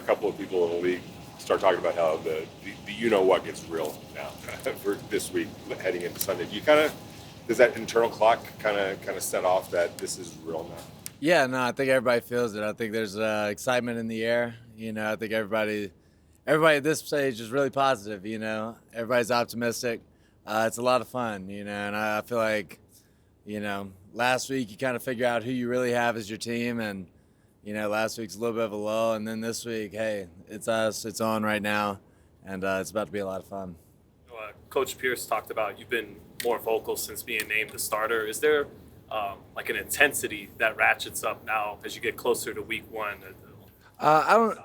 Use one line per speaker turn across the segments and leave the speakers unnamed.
a couple of people in the league start talking about how the you know what gets real now for this week heading into Sunday. Does that internal clock kind of set off that this is real now?
Yeah, no, I think everybody feels it. I think there's excitement in the air. I think everybody at this stage is really positive. Everybody's optimistic. It's a lot of fun. And I feel like, last week you kind of figure out who you really have as your team, and last week's a little bit of a lull, and then this week, hey, it's us. It's on right now, and it's about to be a lot of fun.
Coach Pierce talked about you've been more vocal since being named the starter. Is there like an intensity that ratchets up now as you get closer to week one?
I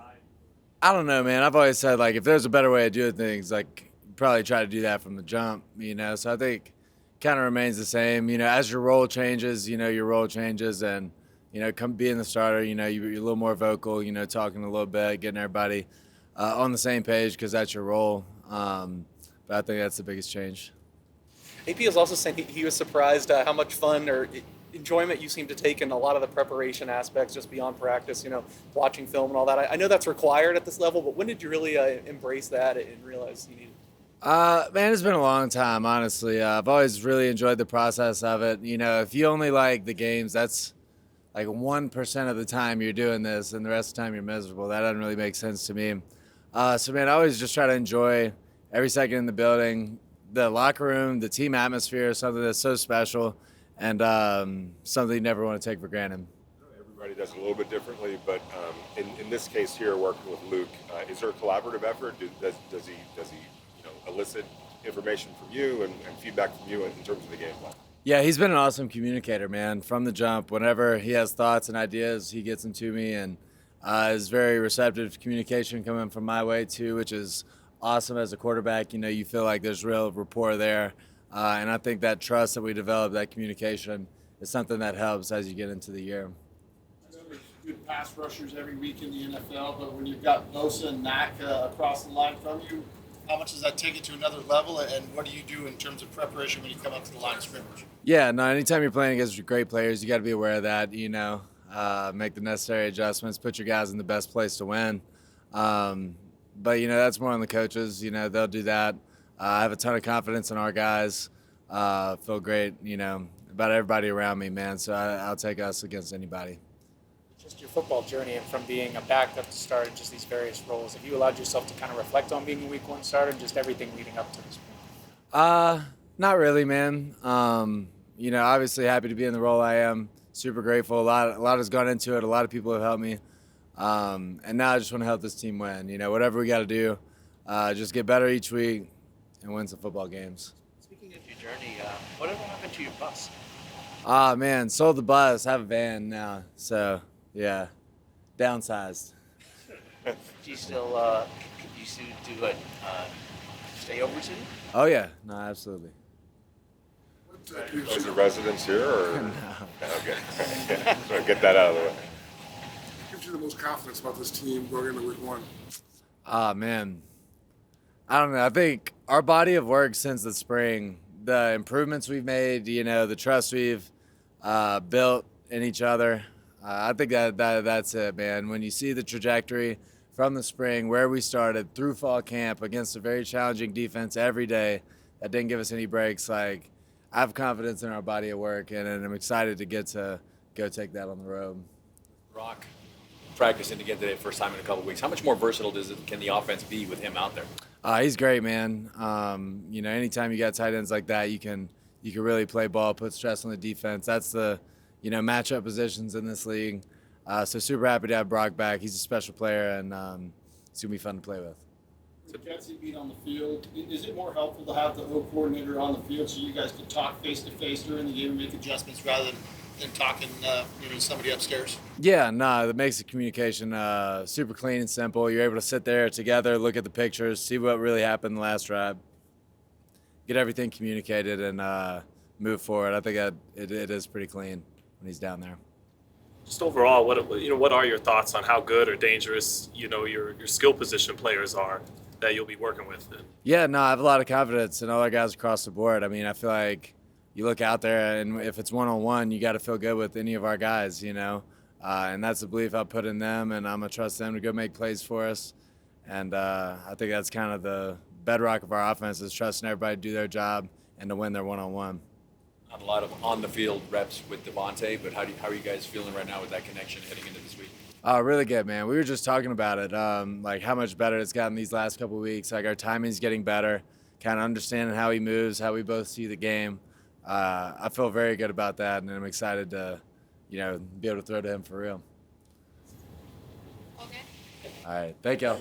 don't know, man. I've always said, like, if there's a better way of doing things, like, probably try to do that from the jump, So I think kind of remains the same. As your role changes, your role changes, and being the starter, you're a little more vocal, talking a little bit, getting everybody on the same page because that's your role. But I think that's the biggest change.
AP is also saying he was surprised how much fun or enjoyment you seem to take in a lot of the preparation aspects just beyond practice, watching film and all that. I know that's required at this level, but when did you really embrace that and realize you needed it?
Man, it's been a long time, honestly. I've always really enjoyed the process of it. If you only like the games, that's like 1% of the time you're doing this, and the rest of the time you're miserable. That doesn't really make sense to me. So, man, I always just try to enjoy every second in the building, the locker room, the team atmosphere, something that's so special, and something you never want to take for granted.
Everybody does it a little bit differently, but in this case here, working with Luke, is there a collaborative effort? Does he elicit information from you and feedback from you in terms of the game plan?
Yeah, he's been an awesome communicator, man, from the jump. Whenever he has thoughts and ideas, he gets them to me, and is very receptive to communication coming from my way too, which is awesome as a quarterback. You feel like there's real rapport there. And I think that trust that we develop, that communication, is something that helps as you get into the year.
I know there's good pass rushers every week in the NFL, but when you've got Bosa and Mack across the line from you, how much does that take it to another level, and what do you do in terms of preparation when you come up to the line of scrimmage?
Yeah, no, anytime you're playing against great players, you got to be aware of that, make the necessary adjustments, put your guys in the best place to win. But, that's more on the coaches. They'll do that. I have a ton of confidence in our guys. Feel great, about everybody around me, man. So I'll take us against anybody.
Just your football journey and from being a backup to start just these various roles, have you allowed yourself to kind of reflect on being a week one starter and just everything leading up to this point?
Not really, man. Obviously happy to be in the role I am. Super grateful. A lot has gone into it. A lot of people have helped me. And now I just want to help this team win. Whatever we got to do, just get better each week and win some football games.
Speaking of your journey, whatever happened to your bus?
Man, sold the bus. Have a van now. So, yeah, downsized.
Do you still do it? Stay over city?
Oh, yeah. No, absolutely.
Is it residence here? Or?
No.
Okay. So get that out of the way.
What gives you the most confidence about this team going into week one?
Man. I don't know. I think our body of work since the spring, the improvements we've made, the trust we've built in each other, I think that's it, man. When you see the trajectory from the spring, where we started, through fall camp, against a very challenging defense every day that didn't give us any breaks, like, I have confidence in our body of work, and I'm excited to get to go take that on the road.
Rock practicing again today, first time in a couple of weeks. How much more versatile can the offense be with him out there?
He's great, man. Anytime you got tight ends like that, you can really play ball, put stress on the defense. That's the matchup positions in this league. So super happy to have Brock back. He's a special player, and it's gonna be fun to play with.
With Getsy being on the field, is it more helpful to have the O coordinator on the field so you guys can talk face to face during the game and make adjustments rather than talking somebody upstairs?
Yeah, that makes the communication super clean and simple. You're able to sit there together, look at the pictures, see what really happened in the last drive, get everything communicated, and move forward. I think it is pretty clean when he's down there.
Just overall, what are your thoughts on how good or dangerous your skill position players are that you'll be working with?
Yeah, I have a lot of confidence in all our guys across the board. I mean, I feel like you look out there, and if it's one-on-one, you got to feel good with any of our guys, And that's the belief I put in them, and I'm going to trust them to go make plays for us. And I think that's kind of the bedrock of our offense is trusting everybody to do their job and to win their one-on-one.
Not a lot of on-the-field reps with Devontae, but how are you guys feeling right now with that connection heading into this week?
Really good, man. We were just talking about it, like how much better it's gotten these last couple of weeks. Like our timing's getting better, kind of understanding how he moves, how we both see the game. I feel very good about that, and I'm excited to, be able to throw to him for real.
Okay.
All right. Thank y'all.